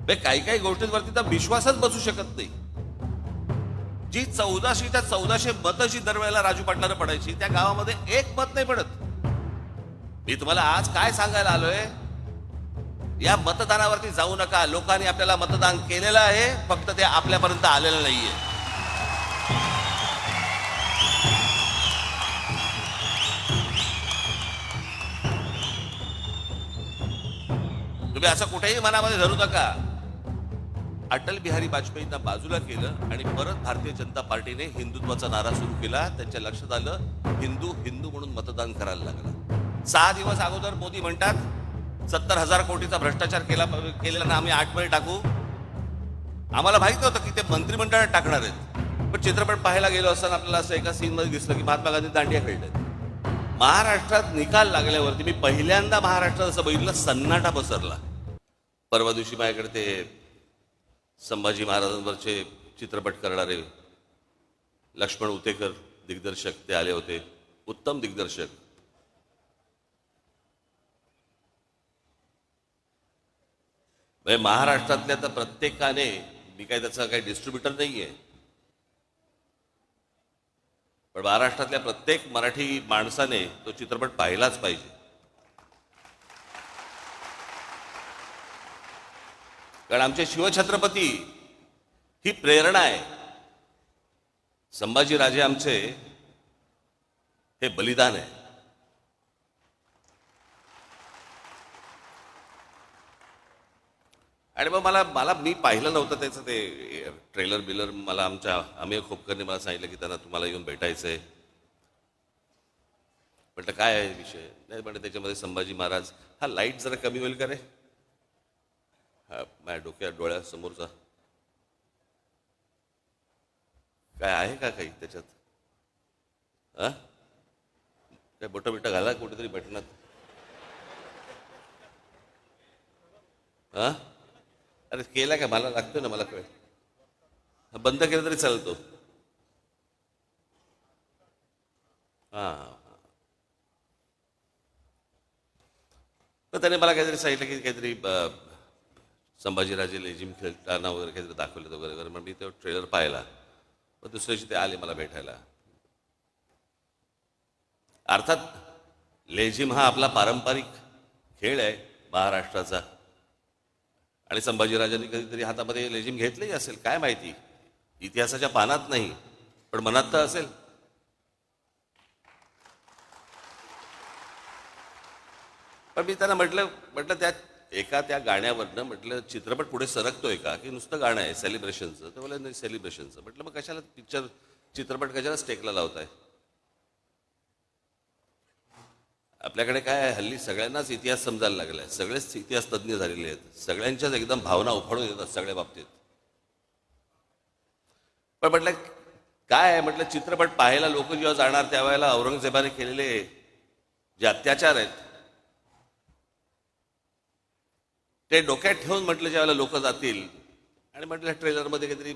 काही काही गोष्टींवरती तर विश्वासच बसू शकत नाही. जी 1400 मतं जी दरवेळेला राजू पाटलांना पडायची, त्या गावामध्ये एक मत नाही पडत. मी तुम्हाला आज काय सांगायला आलोय, या मतदानावरती जाऊ नका. लोकांनी आपल्याला मतदान केलेलं आहे, फक्त ते आपल्यापर्यंत आलेलं नाहीये. तुम्ही असं कुठेही मनामध्ये धरू नका. अटल बिहारी वाजपेयींना बाजूला केलं आणि परत भारतीय जनता पार्टीने हिंदुत्वाचा नारा सुरू केला. त्यांच्या लक्षात आलं हिंदू हिंदू म्हणून मतदान करायला लागलं. 6 दिवस अगोदर मोदी म्हणतात 70,000 कोटीचा भ्रष्टाचार केलेला ना आम्ही 8 मध्ये टाकू. आम्हाला माहित नव्हतं की ते मंत्रिमंडळात टाकणार आहेत. पण चित्रपट पाहायला गेलो असताना आपल्याला असं एका सीन मध्ये दिसलं की महात्मा गांधी दांडिया खेळतात. महाराष्ट्रात निकाल लागल्यावरती मी पहिल्यांदा महाराष्ट्रात असं बघितलं, सन्नाटा पसरला. परवा दिवशी माझ्याकडे ते संभाजी महाराजांवरचे चित्रपट करणारे लक्ष्मण उतेकर दिग्दर्शक ते आले होते. उत्तम दिग्दर्शक. म्हणजे महाराष्ट्रातल्या तर प्रत्येकाने, मी काही त्याचा काही डिस्ट्रीब्युटर नाहीये, पण महाराष्ट्रातल्या प्रत्येक मराठी माणसाने तो चित्रपट पाहिलाच पाहिजे. कारण आमचे शिवछत्रपती ही प्रेरणा आहे. संभाजीराजे आमचे हे बलिदान आहे. आणि मग मला मला मी पाहिलं नव्हतं त्याचं ते ट्रेलर बिलर. मला आमच्या अमेय खोपकरने मला सांगितलं की त्यांना तुम्हाला येऊन भेटायचंय. म्हटलं काय आहे विषय. नाही म्हणजे त्याच्यामध्ये संभाजी महाराज, हा लाईट जरा कमी होईल का रे, हा माझ्या डोळ्यासमोरचा काय आहे का काही त्याच्यात, हा काय बोटं बिटं घाला कुठेतरी बटनात, हा अरे केला का, मला लागतोय ना, मला कळ बंद केलं तरी चालतो. हा तर त्याने मला काहीतरी सांगितलं की काहीतरी संभाजीराजे लेझिम खेळताना वगैरे काहीतरी दाखवलं वगैरे वगैरे. मग मी तो ट्रेलर पाहिला. मग दुसऱ्या दिवशी ते आले मला भेटायला. अर्थात लेझिम हा आपला पारंपरिक खेळ आहे महाराष्ट्राचा. आणि संभाजीराजांनी कधीतरी हातामध्ये लेझिम घेतलंही असेल, काय माहिती, इतिहासाच्या पानात नाही पण मनात तर असेल. पण मी त्यांना म्हटलं त्या गाण्यावरनं म्हटलं चित्रपट पुढे सरकतोय का, की नुसतं गाणं आहे सेलिब्रेशनचं. तर मला नाही सेलिब्रेशनचं. म्हटलं मग कशाला चित्रपट कशाला स्टेकला लावताय. आपल्याकडे काय आहे, हल्ली सगळ्यांनाच इतिहास समजायला लागलाय. सगळेच इतिहास तज्ज्ञ झालेले आहेत. सगळ्यांच्याच एकदम भावना उफाळून येतात सगळ्या बाबतीत. पण म्हटलं काय आहे, म्हटलं चित्रपट पाहायला लोक जेव्हा जाणार त्यावेळेला औरंगजेबाने केलेले जे अत्याचार आहेत ते डोक्यात ठेवून म्हटलं ज्यावेळेला लोक जातील. आणि म्हटलं ट्रेलरमध्ये काहीतरी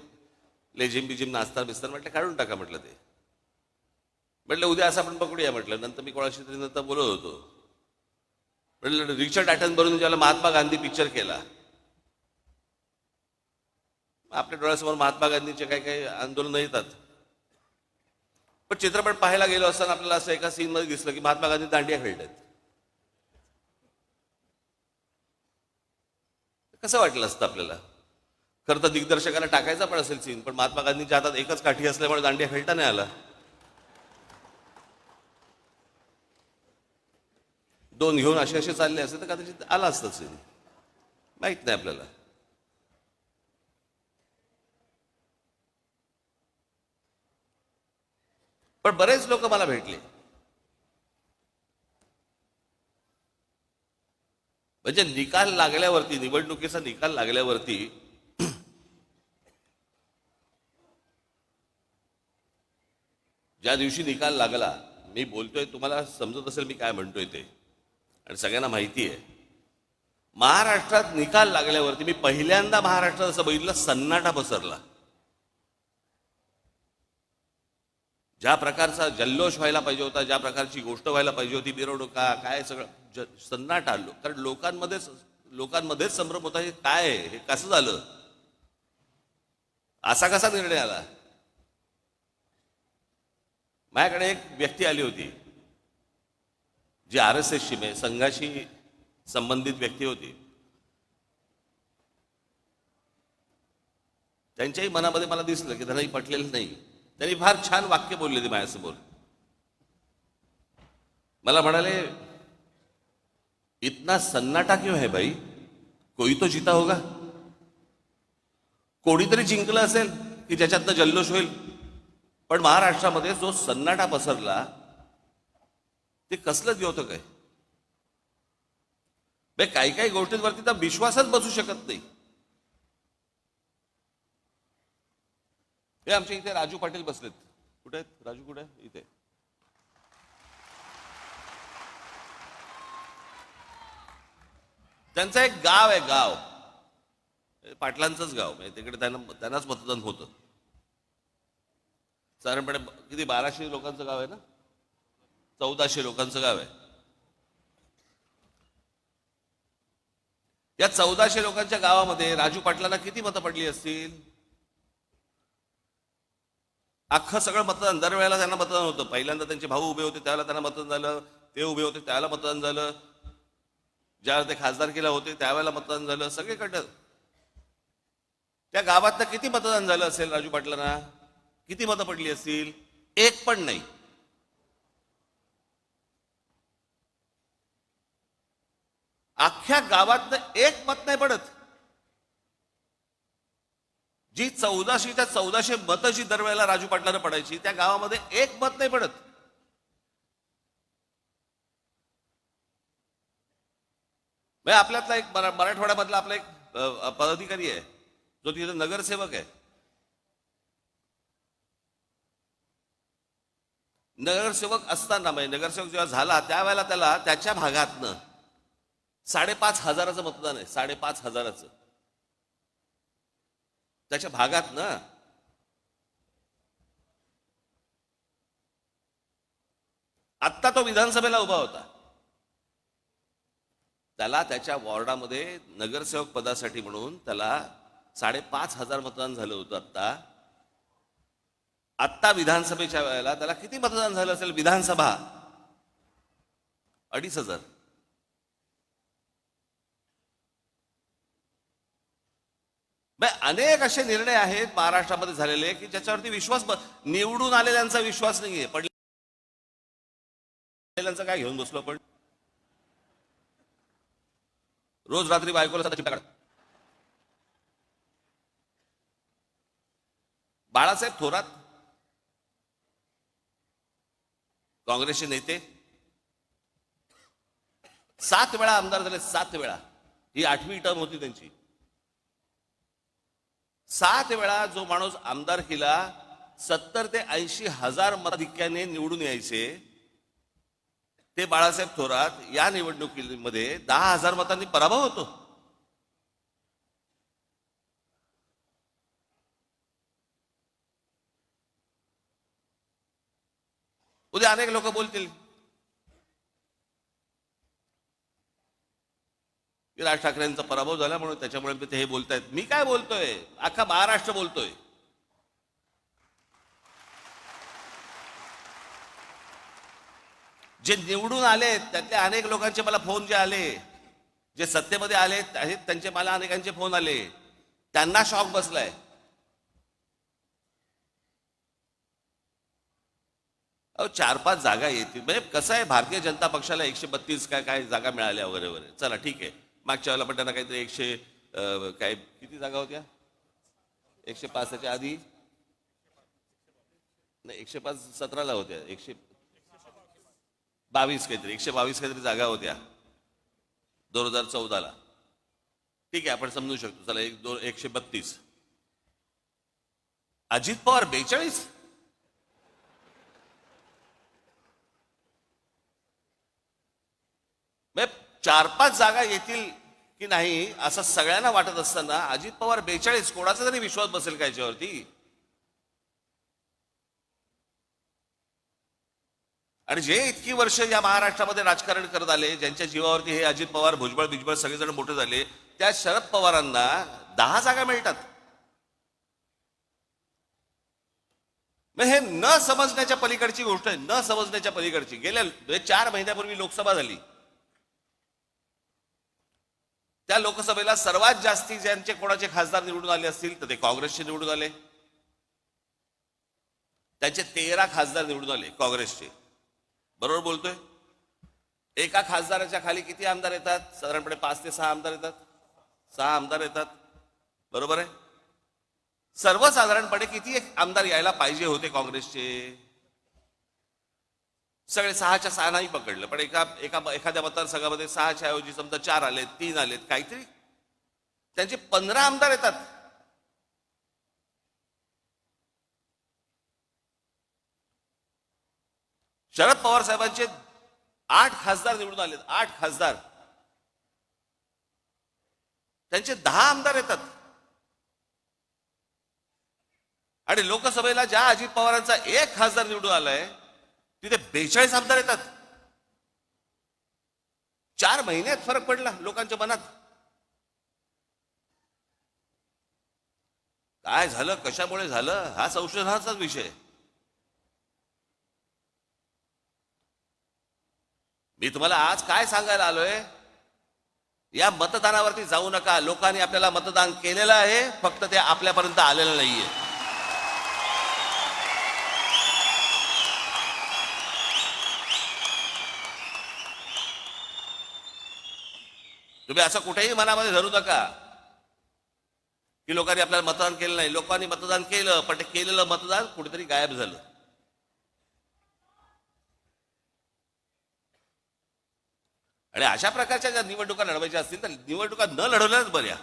लेझिम बिजिम नाचतात बिस्तार, म्हटलं काढून टाका म्हटलं ते. म्हटलं उद्या असं आपण पकडूया म्हटलं. नंतर मी कोणाशी तरी नंतर बोलत होतो. म्हटलं रिचर्ड ॲटनबरोबर ज्याला महात्मा गांधी पिक्चर केला, आपल्या डोळ्यासमोर महात्मा गांधीचे काही काही आंदोलनं येतात. पण चित्रपट पाहायला गेलो असताना आपल्याला असं एका सीन मध्ये दिसलं की महात्मा गांधी दांडिया खेळतात. कसं वाटलं असतं आपल्याला. खरं तर दिग्दर्शकाला टाकायचा पण असेल सीन, पण महात्मा गांधींच्या हातात एकच काठी असल्यामुळे दांडिया खेळता नाही आला. 2 घेऊन असे चालले असेल तर कदाचित आला असतं सीन, माहित नाही आपल्याला. पण बरेच लोक मला भेटले. म्हणजे निकाल लागल्यावरती, निवडणुकीचा निकाल लागल्यावरती ज्या दिवशी निकाल लागला, मी बोलतोय तुम्हाला समजत असेल मी काय म्हणतोय ते, आणि सगळ्यांना माहिती आहे. महाराष्ट्रात निकाल लागल्यावरती मी पहिल्यांदा महाराष्ट्रात असं बघितलं, सन्नाटा पसरला. ज्या प्रकारचा जल्लोष व्हायला पाहिजे होता, ज्या प्रकारची गोष्ट व्हायला पाहिजे होती, मिरवणुका काय सगळं सन्नाट आलो. कारण लोकांमध्ये लोकांमध्येच संभ्रम होता, हे काय आहे, हे कसं झालं, असा कसा निर्णय आला. माझ्याकडे एक व्यक्ती आली होती जी RSSची म्हणजे संघाशी संबंधित व्यक्ती होती. त्यांच्याही मनामध्ये मला दिसलं की त्यांनाही पटलेलं नाही. त्यांनी फार छान वाक्य बोलले ते माझ्यासमोर. मला म्हणाले, इतना सन्नाटा क्यों है भाई, कोई तो जीता होगा. कोणीतरी जिंकलं असेल की ज्याच्यातनं जल्लोष होईल. पण महाराष्ट्रामध्ये जो सन्नाटा पसरला ते कसलं होतं काय. काही काही गोष्टींवरती तर विश्वासच बसू शकत नाही. हे आमच्या इथे राजू पाटील बसलेत. कुठे आहेत राजू, कुठे आहे? इथे. त्यांचं एक गाव आहे, गाव पाटलांचंच गाव, म्हणजे तिकडे त्यांनाच मतदान होतं. साधारणपणे किती 1200 लोकांचं गाव आहे ना, 1400 लोकांचं गाव आहे. या 1400 लोकांच्या गावामध्ये राजू पाटलांना किती मतं पडली असतील. अख्खं सगळं मतदान दरवेळेला त्यांना मतदान होतं. पहिल्यांदा त्यांचे भाऊ उभे होते त्यावेळेला त्यांना मतदान झालं, ते उभे होते त्यावेळेला मतदान झालं, ज्यावेळेला ते खासदारकीला होते त्यावेळेला मतदान झालं, सगळीकडं. त्या गावातनं किती मतदान झालं असेल राजू पाटलांना, किती मतं पडली असतील. एक पण नाही. अख्ख्या गावातनं एक मत नाही पडत. जी 1400 मतं जी दरवेळेला राजू पाटलांना पडायची, त्या गावामध्ये एक मत नाही पडत. आपल्यातला एक मराठवाड्यामधला आपला एक पदाधिकारी आहे जो तिथे नगरसेवक आहे. नगरसेवक असताना म्हणजे नगरसेवक जेव्हा झाला त्यावेळेला त्याला त्याच्या भागातनं 5,500 मतदान आहे. 5,500 त्याच्या भागात ना. आत्ता तो विधानसभेला उभा होता. त्याला त्याच्या वॉर्डामध्ये नगरसेवक पदासाठी म्हणून त्याला 5,500 मतदान झालं होतं. आत्ता विधानसभेच्या वेळेला त्याला किती मतदान झालं असेल. विधानसभा 2,500. अनेक असे निर्णय आहेत महाराष्ट्रामध्ये झालेले की ज्याच्यावरती विश्वास, निवडून आलेल्यांचा विश्वास नाहीये. पडलेल्यांचा काय घेऊन बसलो आपण. रोज रात्री बायकोला बाळासाहेब थोरात काँग्रेसचे नेते 7 वेळा आमदार झाले. 7 वेळा. ही 8वी टर्म होती त्यांची. 7 वेळा जो माणूस आमदार केला, 70 ते 80 हजार मताधिक्याने निवडून यायचे ते बाळासाहेब थोरात या निवडणुकीमध्ये 10,000 मतांनी पराभव होतो. उद्या अनेक लोक बोलतील की राज ठाकरेंचा पराभव झाला म्हणून त्याच्यामुळे ते हे बोलतायत. मी काय बोलतोय, अख्खा महाराष्ट्र बोलतोय. जे निवडून आले त्यातल्या अनेक लोकांचे मला फोन जे आले, जे सत्तेमध्ये आले आहेत त्यांचे मला अनेकांचे फोन आले, त्यांना शॉक बसलाय. अहो 4-5 जागा येतील म्हणजे कसं आहे, भारतीय जनता पक्षाला 132 काय जागा मिळाल्या वगैरे वगैरे. चला ठीक आहे. मागच्या वेळेला पण त्यांना काहीतरी 100 काय किती जागा होत्या, 105 आधी नाही, 105 17ला होत्या, 122 काहीतरी 122 काहीतरी जागा होत्या 2014ला. ठीक आहे, आपण समजू शकतो. चला 132. अजित पवार 42. म्हणजे 4-5 जागा येतील की नाही असं सगळ्यांना वाटत असताना अजित पवार 42, कोणाचा तरी विश्वास बसेल का याच्यावरती. आणि जे इतकी वर्ष या महाराष्ट्रामध्ये राजकारण करत आले, ज्यांच्या जीवावरती हे अजित पवार, भुजबळ बिजबळ सगळेजण मोठे झाले, त्या शरद पवारांना 10 जागा मिळतात. मग हे न समजण्याच्या पलीकडची गोष्ट आहे, न समजण्याच्या पलीकडची. गेल्या 4 महिन्यापूर्वी लोकसभा झाली. त्या लोकसभेला सर्वात जास्ती ज्यांचे कोणाचे खासदार निवडून आले असतील तर ते काँग्रेसचे निवडून आले. त्यांचे 13 खासदार निवडून आले काँग्रेसचे. बरोबर बोलतोय? एका खासदाराच्या खाली किती आमदार येतात? साधारणपणे 5 ते 6 आमदार येतात. 6 आमदार येतात. बरोबर आहे? सर्वसाधारणपणे किती आमदार यायला पाहिजे होते काँग्रेसचे? सगळे 6च्या 6 नाही पकडलं, पण एखाद्या मतदारसंघामध्ये 6च्या ऐवजी समजा 4 आलेत, 3 आलेत, काहीतरी त्यांचे 15 आमदार येतात. शरद पवार साहेबांचे 8 खासदार निवडून आलेत. 8 खासदार, त्यांचे 10 आमदार येतात. आणि लोकसभेला ज्या अजित पवारांचा 1 खासदार निवडून आलाय तिथे 42 आमदार येतात. 4 महिन्यात फरक पडला लोकांच्या मनात. काय झालं, कशामुळे झालं, हा संशोधनाचाच विषय. मी तुम्हाला आज काय सांगायला आलोय, या मतदानावरती जाऊ नका. लोकांनी आपल्याला मतदान केलेलं आहे, फक्त ते आपल्यापर्यंत आलेलं नाहीये. तुम्ही असं कुठेही मनामध्ये धरू नका की लोकांनी आपल्याला मतदान केलं नाही. लोकांनी मतदान केलं, पण ते केलेलं मतदान कुठेतरी गायब झालं. आणि अशा प्रकारच्या ज्या निवडणुका लढवायच्या असतील तर निवडणुका न लढवल्याच बऱ्या.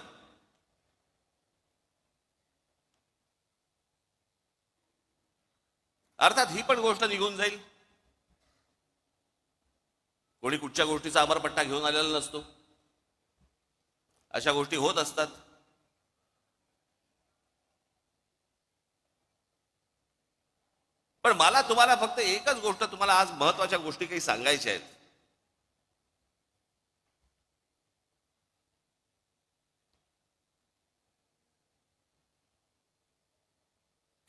अर्थात ही पण गोष्ट निघून जाईल. कोणी कुठच्या गोष्टीचा अमरपट्टा घेऊन आलेला नसतो. अशा गोष्टी होत असतात. पण मला तुम्हाला फक्त एकच गोष्ट, तुम्हाला आज महत्वाच्या गोष्टी काही सांगायच्या आहेत.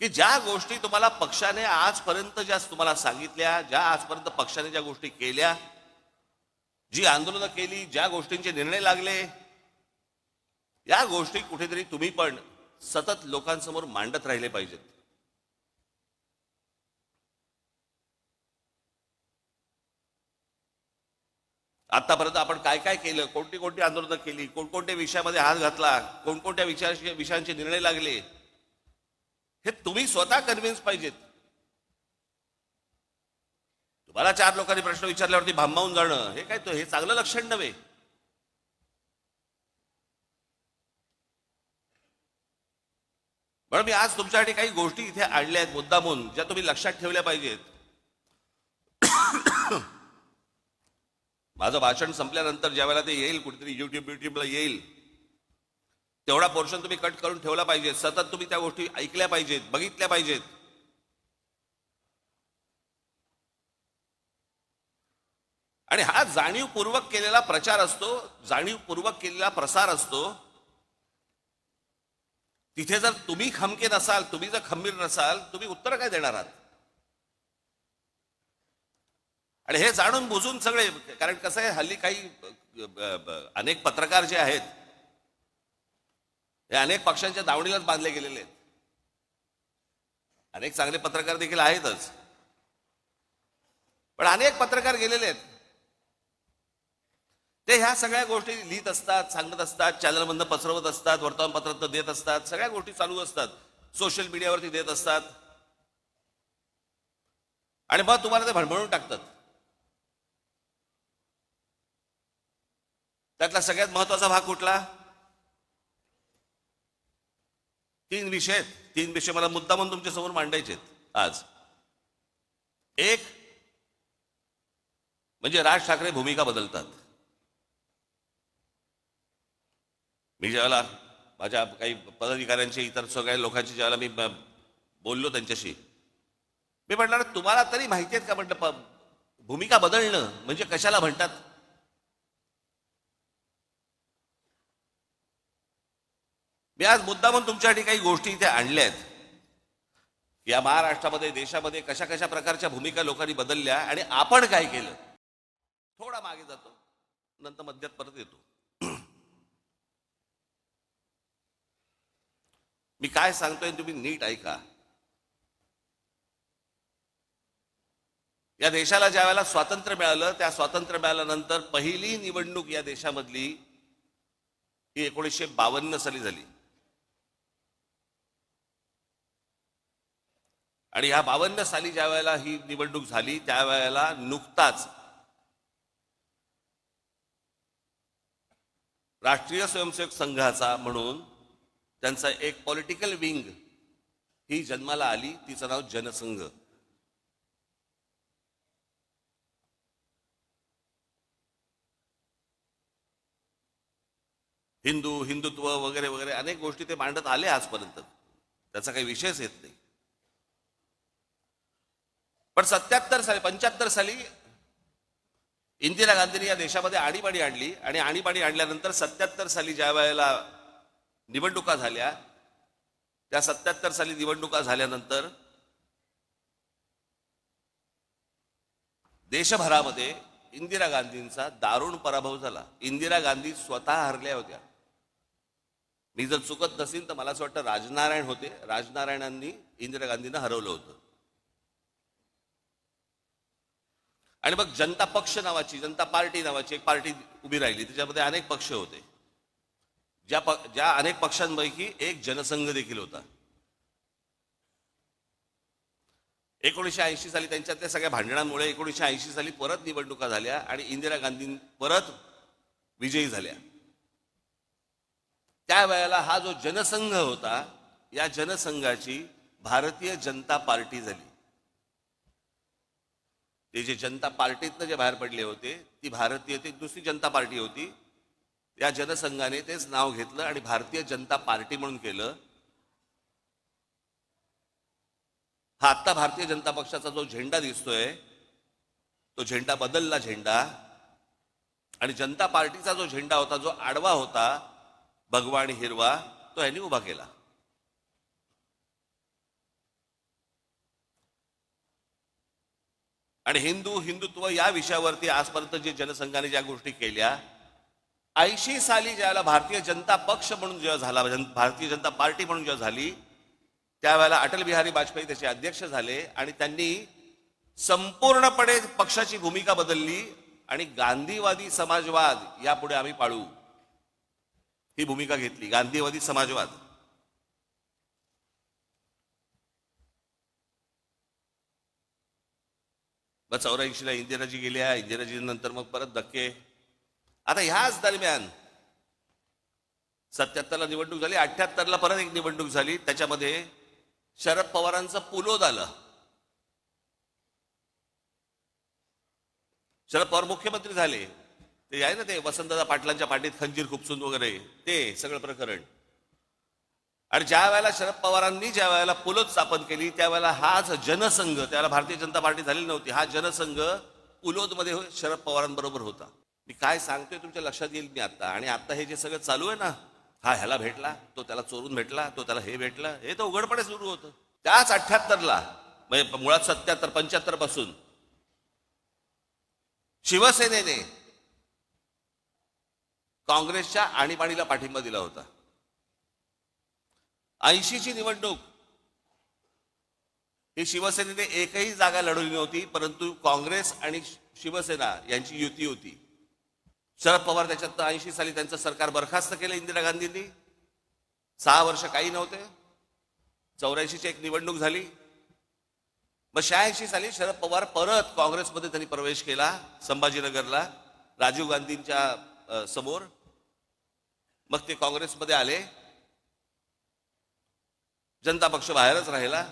की ज्या गोष्टी तुम्हाला पक्षाने आजपर्यंत ज्या तुम्हाला सांगितल्या, ज्या आजपर्यंत पक्षाने ज्या गोष्टी केल्या, जी आंदोलनं केली, ज्या गोष्टींचे निर्णय लागले, या गोष्टी कुठेतरी तुम्ही पण सतत लोकांसमोर मांडत राहिले पाहिजेत. आतापर्यंत आपण काय काय केलं, कोणती कोणती आंदोलनं केली, कोणकोणत्या विषयामध्ये हात घातला, कोणकोणत्या विषयांचे निर्णय लागले, हे तुम्ही स्वतः कन्व्हिन्स पाहिजेत. तुम्हाला 4 लोकांनी प्रश्न विचारल्यावरती भांबावून जाणं हे काय, हे चांगलं लक्षण नव्हे. म्हणून मी आज तुमच्यासाठी काही गोष्टी इथे आणल्या आहेत मुद्दामून, ज्या तुम्ही लक्षात ठेवल्या पाहिजेत. माझं भाषण संपल्यानंतर ज्यावेळेला ते येईल, कुठेतरी युट्यूबला येईल, तेवढा पोर्शन तुम्ही कट करून ठेवला पाहिजे. सतत तुम्ही त्या गोष्टी ऐकल्या पाहिजेत, बघितल्या पाहिजेत. आणि हा जाणीवपूर्वक केलेला प्रचार असतो, जाणीवपूर्वक केलेला प्रसार असतो. तिथे जर तुम्ही खमके नसाल, तुम्ही जर खंबीर नसाल, तुम्ही उत्तर काय देणार आहात? आणि हे जाणून बुजून सगळे, कारण कसं आहे, हल्ली काही अनेक पत्रकार जे आहेत हे अनेक पक्षांच्या दावणीलाच बांधले गेलेले आहेत. अनेक चांगले पत्रकार देखील आहेतच, पण अनेक पत्रकार गेलेले आहेत. ते ह्या सगळ्या गोष्टी लिहित असतात, सांगत असतात, चॅनलमधनं पसरवत असतात, वर्तमानपत्रात देत असतात, सगळ्या गोष्टी चालू असतात, सोशल मीडियावरती देत असतात. आणि मग तुम्हाला ते भणभणून टाकतात. त्यातला सगळ्यात महत्वाचा भाग कुठला? 3 विषय आहेत. 3 विषय मला मुद्दा म्हणून तुमच्या समोर मांडायचे आहेत आज. एक म्हणजे राज ठाकरे भूमिका बदलतात. मी ज्यावेळेला माझ्या काही पदाधिकाऱ्यांशी, इतर सगळ्या लोकांशी ज्यावेळेला मी बोललो त्यांच्याशी, मी म्हटलं तुम्हाला तरी माहिती आहेत का, म्हटलं भूमिका बदलणं म्हणजे कशाला म्हणतात? मी आज मुद्दामून तुमच्यासाठी काही गोष्टी इथे आणल्या आहेत. या महाराष्ट्रामध्ये, देशामध्ये कशा कशा प्रकारच्या भूमिका लोकांनी बदलल्या आणि आपण काय केलं. थोडा मागे जातो, नंतर मध्यात परत येतो. मी काय सांगतोय तुम्ही नीट ऐका. या देशाला ज्या वेळेला स्वातंत्र्य मिळालं, त्या स्वातंत्र्य मिळाल्यानंतर पहिली निवडणूक या देशामधली ही 1952 साली झाली. आणि ह्या 52 साली ज्या वेळेला ही निवडणूक झाली, त्यावेळेला नुकताच राष्ट्रीय स्वयंसेवक संघाचा म्हणून त्यांचा एक पॉलिटिकल विंग ही जन्माला आली. तिचं नाव जनसंघ. हिंदुत्व वगैरे वगैरे अनेक गोष्टी ते मांडत आले आजपर्यंत, त्याचा काही विषयच येत नाही. पण 75 साली इंदिरा गांधींनी या देशामध्ये आणीबाणी आणली आणि आणीबाणी आणल्यानंतर 77 साली ज्या वेळेला निवडणुका झाल्या, त्या 77 साली निवडणुका झाल्यानंतर देशभरामध्ये इंदिरा गांधींचा दारुण पराभव झाला. इंदिरा गांधी स्वतः हरल्या होत्या. मी जर चुकत नसेल तर मला असं वाटतं राजनारायण होते, राजनारायणांनी इंदिरा गांधींना हरवलं होतं. आणि मग जनता पक्ष नावाची, जनता पार्टी नावाची एक पार्टी उभी राहिली. त्याच्यामध्ये अनेक पक्ष होते. ज्या अनेक पक्षांपैकी एक जनसंघ देखील होता. 1980 साली त्यांच्यातल्या सगळ्या भांडणांमुळे 1980 साली परत निवडणुका झाल्या आणि इंदिरा गांधी परत विजयी झाल्या. त्यावेळेला हा जो जनसंघ होता, या जनसंघाची भारतीय जनता पार्टी झाली. ते जे जनता पार्टीतनं जे बाहेर पडले होते, ती भारतीय, ती दुसरी जनता पार्टी होती. या जनसंघाने तेच नाव घेतलं आणि भारतीय जनता पार्टी म्हणून केलं. हा आत्ता भारतीय जनता पक्षाचा जो झेंडा दिसतोय, तो झेंडा बदलला झेंडा. आणि जनता पार्टीचा जो झेंडा होता, जो आडवा होता, भगवा आणि हिरवा, तो यांनी उभा केला. आणि हिंदुत्व या विषयावरती आजपर्यंत जे जनसंघाने ज्या गोष्टी केल्या, 80 साली ज्यावेळेला भारतीय जनता पक्ष म्हणून जेव्हा झाला, भारतीय जनता पार्टी म्हणून जेव्हा झाली, त्यावेळेला अटल बिहारी वाजपेयी त्याचे अध्यक्ष झाले आणि त्यांनी संपूर्णपणे पक्षाची भूमिका बदलली आणि गांधीवादी समाजवाद यापुढे आम्ही पाळू ही भूमिका घेतली. गांधीवादी समाजवाद. मग 84 ला इंदिराजी गेल्या, इंदिराजी नंतर मग परत धक्के. आता ह्याच दरम्यान 77 ला निवडणूक झाली, 78 ला परत एक निवडणूक झाली. त्याच्यामध्ये शरद पवारांचं पुलोद आलं. शरद पवार मुख्यमंत्री झाले. ते आहे ना, ते वसंतदादा पाटलांच्या पाठीत खंजीर खुपसून वगैरे ते सगळं प्रकरण. आणि ज्या वेळेला शरद पवारांनी ज्या वेळेला पुलोद स्थापन केली, त्यावेळेला हाच जनसंघ, त्यावेळेला भारतीय जनता पार्टी झालेली नव्हती, हा जनसंघ पुलोदमध्ये शरद पवारांबरोबर होता. मी काय सांगतोय तुमच्या लक्षात येईल मी आता. आणि आता हे जे सगळं चालू आहे ना, हा ह्याला भेटला, तो त्याला चोरून भेटला, तो त्याला हे भेटलं, हे तर उघडपणे सुरू होतं. त्याच 78 ला, म्हणजे मुळात 75 पासून शिवसेनेने काँग्रेसच्या आणीबाणीला पाठिंबा दिला होता. 80 ची निवडणूक ही शिवसेनेने एकही जागा लढवली नव्हती, परंतु काँग्रेस आणि शिवसेना यांची युती होती. शरद पवार त्याच्यात 80 साली त्यांचं सरकार बरखास्त केलं इंदिरा गांधींनी. 6 वर्ष काही नव्हते. 84 ची एक निवडणूक झाली. मग 86 साली शरद पवार परत काँग्रेसमध्ये त्यांनी प्रवेश केला, संभाजीनगरला राजीव गांधींच्या समोर. मग ते काँग्रेसमध्ये आले. जनता पक्ष बाहेरच राहिला.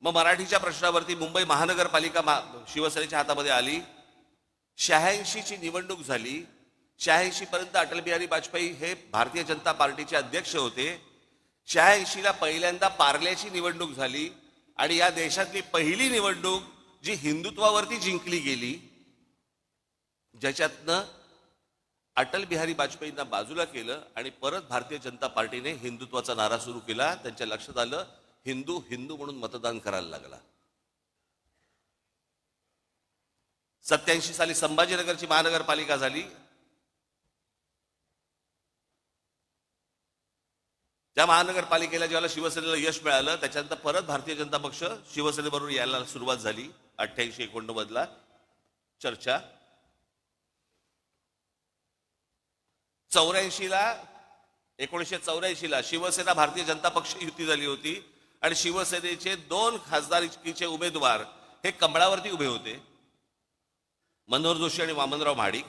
मग मराठीच्या प्रश्नावरती मुंबई महानगरपालिका शिवसेनेच्या हातामध्ये आली. 86 ची निवडणूक झाली. 86 पर्यंत अटल बिहारी वाजपेयी हे भारतीय जनता पार्टीचे अध्यक्ष होते. 86 ला पहिल्यांदा पार्ल्याची निवडणूक झाली आणि या देशातली पहिली निवडणूक जी हिंदुत्वावरती जिंकली गेली ज्याच्यातनं अटल बिहारी वाजपेयींना बाजूला केलं आणि परत भारतीय जनता पार्टीने हिंदुत्वाचा नारा सुरू केला. त्यांच्या लक्षात आलं हिंदू हिंदू म्हणून मतदान करायला लागला. 87 साली संभाजीनगरची महानगरपालिका झाली. त्या महानगरपालिकेला ज्याला शिवसेनेला यश मिळालं त्याच्यानंतर परत भारतीय जनता पक्ष शिवसेनेबरोबर यायला सुरुवात झाली. 88-89 चर्चा. 1984ला शिवसेना भारतीय जनता पक्ष युती झाली होती आणि शिवसेनेचे 2 खासदारकीचे उमेदवार हे कमळावरती उभे होते, मनोहर जोशी आणि वामनराव महाडिक.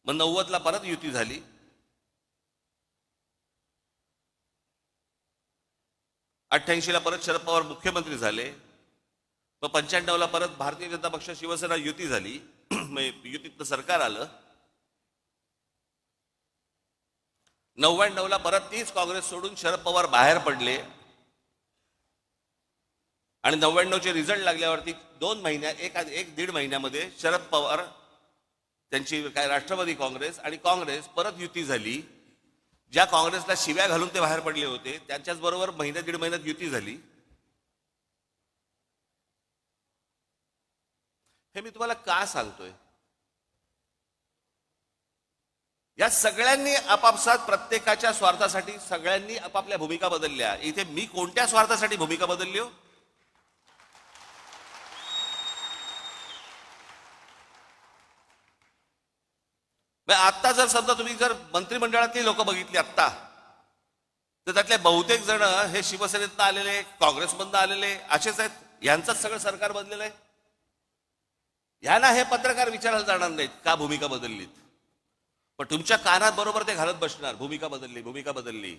मग 90ला परत युती झाली. ला परत शरद पवार मुख्यमंत्री झाले. मग 95ला परत भारतीय जनता पक्ष शिवसेना युती झाली. युतीतलं सरकार आलं. 99ला परत तीच काँग्रेस सोडून शरद पवार बाहेर पडले आणि 99चे रिझल्ट लागल्यावरती 2 महिन्या एक दीड महिन्यामध्ये शरद पवार त्यांची काय राष्ट्रवादी काँग्रेस आणि काँग्रेस परत युती झाली. ज्या काँग्रेसला शिव्या घालून ते बाहेर पडले होते त्यांच्याच बरोबर दीड महिन्यात युती झाली. हे मी तुम्हाला का सांगतोय? या सगळ्यांनी आपापसात प्रत्येकाच्या स्वार्थासाठी सगळ्यांनी आपापल्या भूमिका बदलल्या. इथे मी कोणत्या स्वार्थासाठी भूमिका बदलली हो? आता जर समजा तुम्ही जर मंत्रिमंडळातली लोक बघितली आत्ता, तर त्यातले बहुतेक जण हे शिवसेनेतनं आलेले, काँग्रेसमधनं आलेले असेच आहेत. यांचंच सगळं सरकार बनलेलं आहे. यांना हे पत्रकार विचारायला जाणार नाहीत का भूमिका बदललीत, पण तुमच्या कानात बरोबर ते घालत बसणार भूमिका बदलली, भूमिका बदलली.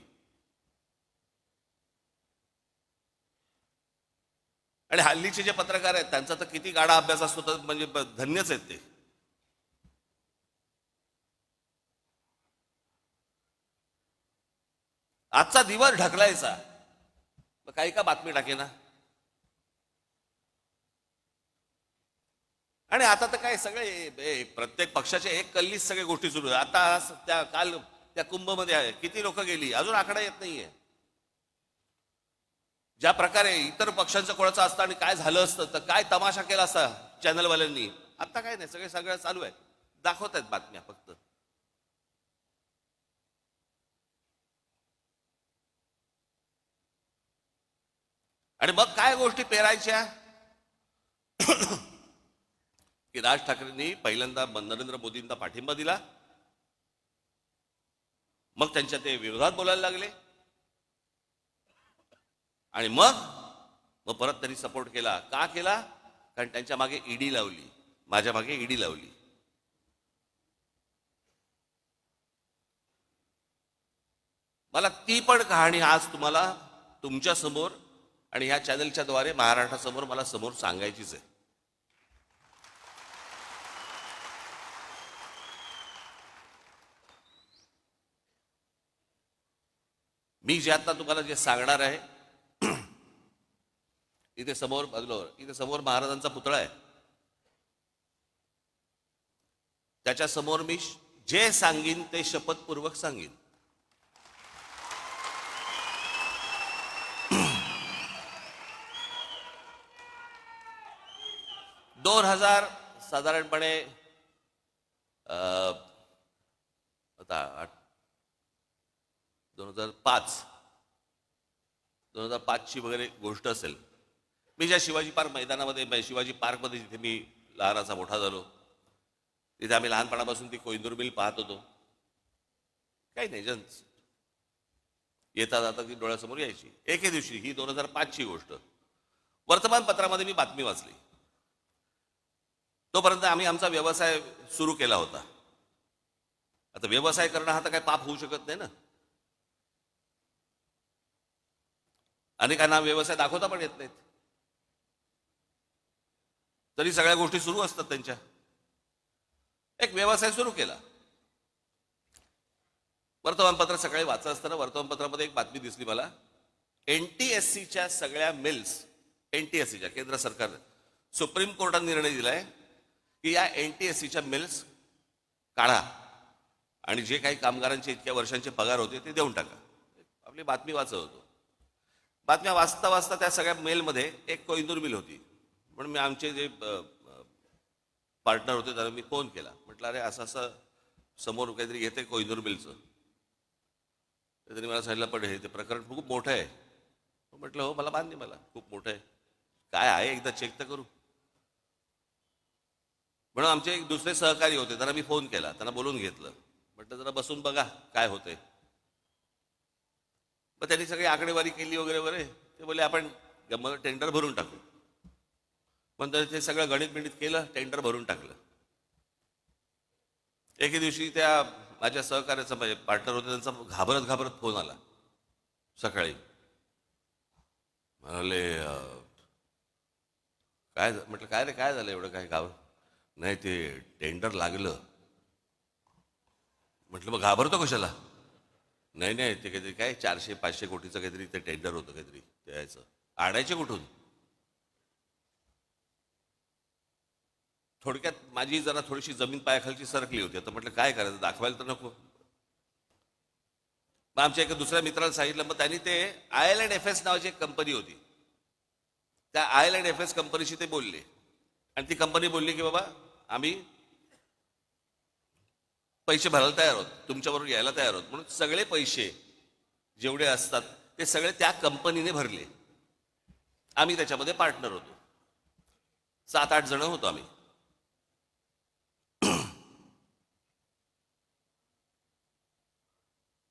आणि हल्लीचे जे पत्रकार आहेत त्यांचा तर किती गाडा अभ्यास असतो, तर म्हणजे धन्यच आहेत ते. आजचा दिवस ढकलायचा, काही का बातमी टाके ना. आणि आता तर काय सगळे प्रत्येक पक्षाचे एक कल्लीच सगळे गोष्टी सुरू आहे. आता काल त्या कुंभमध्ये आहे किती लोक गेली अजून आकडा येत नाहीये. ज्या प्रकारे इतर पक्षांचं कोणाचं असतं आणि काय झालं असतं, तर काय तमाशा केला असता चॅनलवाल्यांनी. आता काय नाही, सगळं चालू आहे, दाखवत आहेत बातम्या फक्त. आणि मग काय गोष्टी पेरायच्या की राज ठाकरेंनी पहिल्यांदा नरेंद्र मोदींना पाठिंबा दिला, मग त्यांच्या ते विरोधात बोलायला लागले आणि मग परत त्यांनी सपोर्ट केला. का केला? कारण त्यांच्या मागे ईडी लावली, माझ्या मागे ईडी लावली. मला ती पण कहाणी आज तुम्हाला तुमच्या समोर आणि ह्या चॅनलच्या द्वारे महाराष्ट्रासमोर मला समोर सांगायचीच आहे. मी जे आता तुम्हाला जे सांगणार आहे, इथे समोर महाराजांचा पुतळा आहे. त्याच्या समोर मी जे सांगीन ते शपथपूर्वक सांगीन. साधारणपणे आता 2005 ची वगैरे गोष्ट असेल. मी ज्या शिवाजी पार्क मैदानामध्ये, शिवाजी पार्कमध्ये जिथे मी लहानाचा मोठा झालो, तिथे आम्ही लहानपणापासून ती कोइंदूर मिल पाहत होतो. काही नाही, येता जाता ती डोळ्यासमोर यायची. एके दिवशी, ही 2005 ची गोष्ट, वर्तमानपत्रामध्ये मी बातमी वाचली. तोपर्यंत आम्ही आमचा व्यवसाय सुरू केला होता. आता व्यवसाय करणं हा तर काही पाप होऊ शकत नाही ना. अनेकांना व्यवसाय दाखवता पण येत नाहीत, तरी सगळ्या गोष्टी सुरू असतात त्यांच्या. एक व्यवसाय सुरू केला. वर्तमानपत्र सकाळी वाचत असताना वर्तमानपत्रामध्ये एक बातमी दिसली मला. NTSCच्या सगळ्या मिल्स NTSCच्या केंद्र सरकार सुप्रीम कोर्टाने निर्णय दिलाय की या NTSCच्या मिल्स काढा आणि जे काही कामगारांचे इतक्या वर्षांचे पगार होते ते देऊन टाका. आपली बातमी वाचत होतो. बातम्या वाचता वाचता त्या सगळ्या मेलमध्ये एक कोहिनूर मिल होती. म्हणून मी आमचे जे पार्टनर होते त्यांना मी फोन केला. म्हटलं अरे असं असं समोर काहीतरी येते कोहिनूर मिलचं. त्यांनी मला सांगितलं पण हे ते प्रकरण खूप मोठं आहे. म्हटलं हो मला मान्य, मला खूप मोठं आहे, काय आहे एकदा चेक तर करू. म्हणून आमचे एक दुसरे सहकारी होते त्यांना मी फोन केला, त्यांना बोलून घेतलं. म्हटलं जरा बसून बघा काय होतंय. मग त्यांनी सगळी आकडेवारी केली वगैरे वगैरे. ते बोलले आपण टेंडर भरून टाकू. पण ते सगळं गणित बिणित केलं, टेंडर भरून टाकलं. एके दिवशी त्या माझ्या सहकार्याचा म्हणजे पार्टनर होते त्यांचा घाबरत घाबरत फोन आला सकाळी. म्हणाले काय. म्हटलं काय रे काय झालं एवढं काय घाबर. नाही ते टेंडर लागलं. म्हटलं मग घाबरतो कशाला. नाही नाही ते काहीतरी काय 400-500 कोटीचं काहीतरी ते टेंडर होतं काहीतरी द्यायचं. आणायचे कुठून. थोडक्यात माझी जरा थोडीशी जमीन पायाखालची सरकली होती. आता म्हटलं काय करायचं, दाखवायला तर नको. मग आमच्या एका दुसऱ्या मित्राला सांगितलं. मग त्यांनी ते IL&FS नावाची एक कंपनी होती, त्या IL&FS कंपनीशी ते बोलले आणि ती कंपनी बोलली की बाबा आम्ही पैसे भरायला तयार आहोत, तुमच्याबरोबर यायला तयार आहोत. म्हणून सगळे पैसे जेवढे असतात ते सगळे त्या कंपनीने भरले. आम्ही त्याच्यामध्ये पार्टनर होतो. 7-8 जण होतो आम्ही.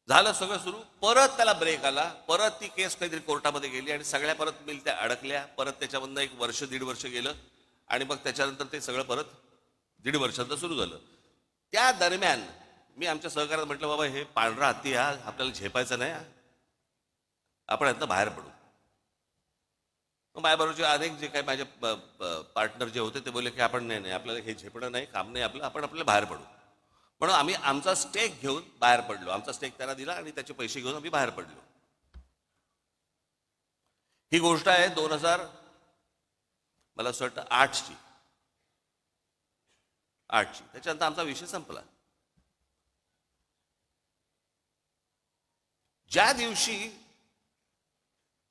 झालं सगळं सुरू. परत त्याला ब्रेक आला. परत ती केस काहीतरी कोर्टामध्ये गेली आणि सगळ्या परत मिल त्या अडकल्या. परत त्याच्यामधनं 1 वर्ष 1.5 वर्ष गेलं आणि मग त्याच्यानंतर ते सगळं परत 1.5 वर्षांचं सुरू झालं. त्या दरम्यान मी आमच्या सहकार्यात म्हटलं बाबा हे पांढरा हत्ती हा आपल्याला झेपायचा नाही, आपण यातनं बाहेर पडू. मग माझ्याबरोबरचे अनेक जे काही माझे पार्टनर जे होते ते बोलले की आपण नाही आपल्याला हे झेपणं नाही, काम नाही आपलं, आपण आपल्याला बाहेर पडू. म्हणून आम्ही आमचा स्टेक घेऊन बाहेर पडलो. आमचा स्टेक त्याला दिला आणि त्याचे पैसे घेऊन आम्ही बाहेर पडलो. ही गोष्ट आहे 2000 मला असं वाटतं 8ची. त्याच्यानंतर आमचा विषय संपला. ज्या दिवशी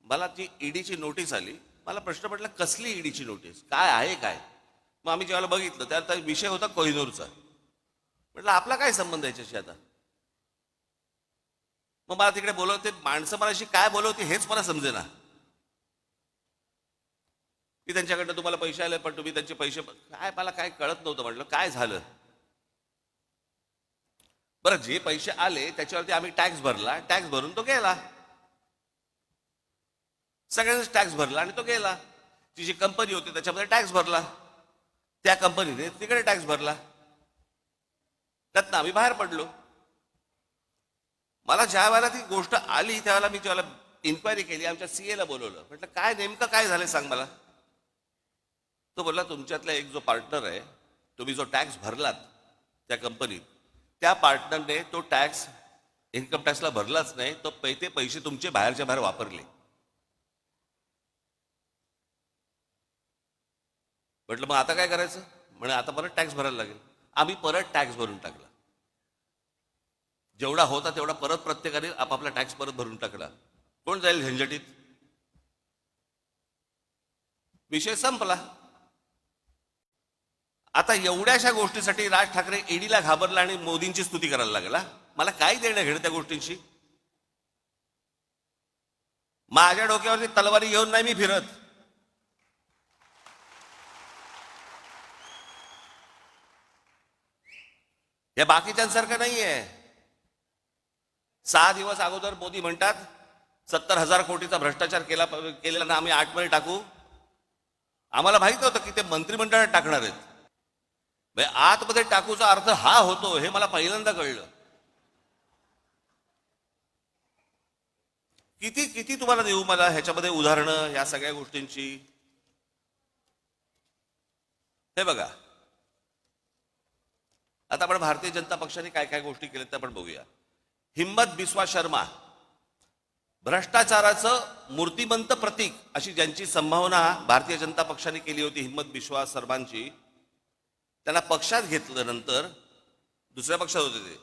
मला ती ईडीची नोटीस आली, मला प्रश्न पडला कसली ईडीची नोटीस, काय आहे काय. मग आम्ही जेव्हा बघितलं त्यात विषय होता कोहिनूरचा. म्हटलं आपला काय संबंध याच्याशी आता. मग मला तिकडे बोलवते माणसं मलाशी काय बोलवते हेच मला समजेना. की त्यांच्याकडनं तुम्हाला पैसे आले पण तुम्ही त्यांचे पैसे काय, मला काय कळत नव्हतं. म्हटलं काय झालं. बरं जे पैसे आले त्याच्यावरती आम्ही टॅक्स भरला, टॅक्स भरून तो गेला. सगळ्यांनीच टॅक्स भरला आणि तो गेला. ती जी कंपनी होती त्याच्यामध्ये टॅक्स भरला, त्या कंपनीने तिकडे टॅक्स भरला, त्यातनं आम्ही बाहेर पडलो. मला ज्या वेळेला ती गोष्ट आली त्यावेळेला मी ज्यावेळेला इन्क्वायरी केली, आमच्या CA ला बोलवलं. म्हटलं काय नेमकं काय झालं सांग मला. तो बोलला तुमच्यातला एक जो पार्टनर आहे, तुम्ही जो टॅक्स भरलात त्या कंपनीत, त्या पार्टनरने तो टॅक्स इन्कम टॅक्सला भरलाच नाही, तो ते पैसे तुमचे बाहेरच्या बाहेर वापरले. म्हटलं मग आता काय करायचं. म्हणे आता परत टॅक्स भरायला लागेल. आम्ही परत टॅक्स भरून टाकला. जेवढा होता तेवढा परत प्रत्येकाने आपापला टॅक्स परत भरून टाकला. कोण जाईल झंझटीत. विषय संपला. आता एवढ्याशा गोष्टीसाठी राज ठाकरे ईडीला घाबरला आणि मोदींची स्तुती करायला लागला. मला काय देणं घेणं त्या गोष्टींशी. माझ्या डोक्यावरती तलवारी घेऊन नाही मी फिरत. हे बाकीच्यांसारखं नाहीये. 6 दिवस अगोदर मोदी म्हणतात 70,000 कोटीचा भ्रष्टाचार केलेला ना आम्ही 8 मध्ये टाकू. आम्हाला माहित होतं की ते मंत्रिमंडळात टाकणार आहेत. आतमध्ये टाकूचा अर्थ हा होतो हे मला पहिल्यांदा कळलं. किती किती तुम्हाला देऊ मला ह्याच्यामध्ये उदाहरणं या सगळ्या गोष्टींची. हे बघा आता आपण भारतीय जनता पक्षाने काय काय गोष्टी केल्या त्या आपण बघूया. हिम्मत बिस्वा शर्मा भ्रष्टाचाराचं मूर्तिमंत प्रतीक अशी ज्यांची संभावना भारतीय जनता पक्षाने केली होती, हिम्मत बिश्वा सर्वांची, त्यांना पक्षात घेतलं. नंतर दुसऱ्या पक्षात होते ते,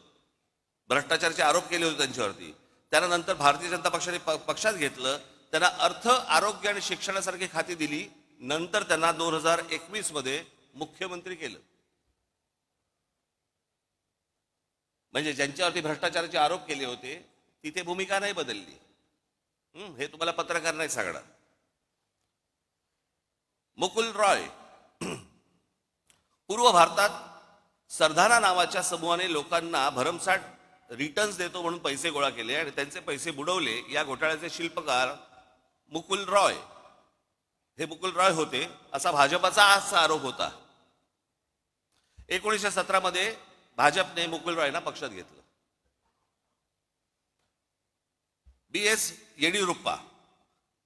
भ्रष्टाचाराचे आरोप केले होते त्यांच्यावरती. त्यानंतर भारतीय जनता पक्षाने पक्षात घेतलं, त्यांना अर्थ, आरोग्य आणि शिक्षणासारखी खाती दिली. नंतर त्यांना 2021 मध्ये मुख्यमंत्री केलं. म्हणजे ज्यांच्यावरती भ्रष्टाचाराचे आरोप केले होते तिथे भूमिका नाही बदलली. हे तुम्हाला पत्रकार नाही सांगणार. मुकुल रॉय, पूर्व भारतात सरधाना नावाच्या समूहाने लोकांना भरमसाठ रिटर्न्स देतो म्हणून पैसे गोळा केले आणि त्यांचे पैसे बुडवले. या घोटाळ्याचे शिल्पकार मुकुल रॉय, हे मुकुल रॉय होते असा भाजपाचा आजचा आरोप होता. 1917 मध्ये भाजपने मुकुल रॉयना पक्षात घेतलं. BS येडियुरप्पा,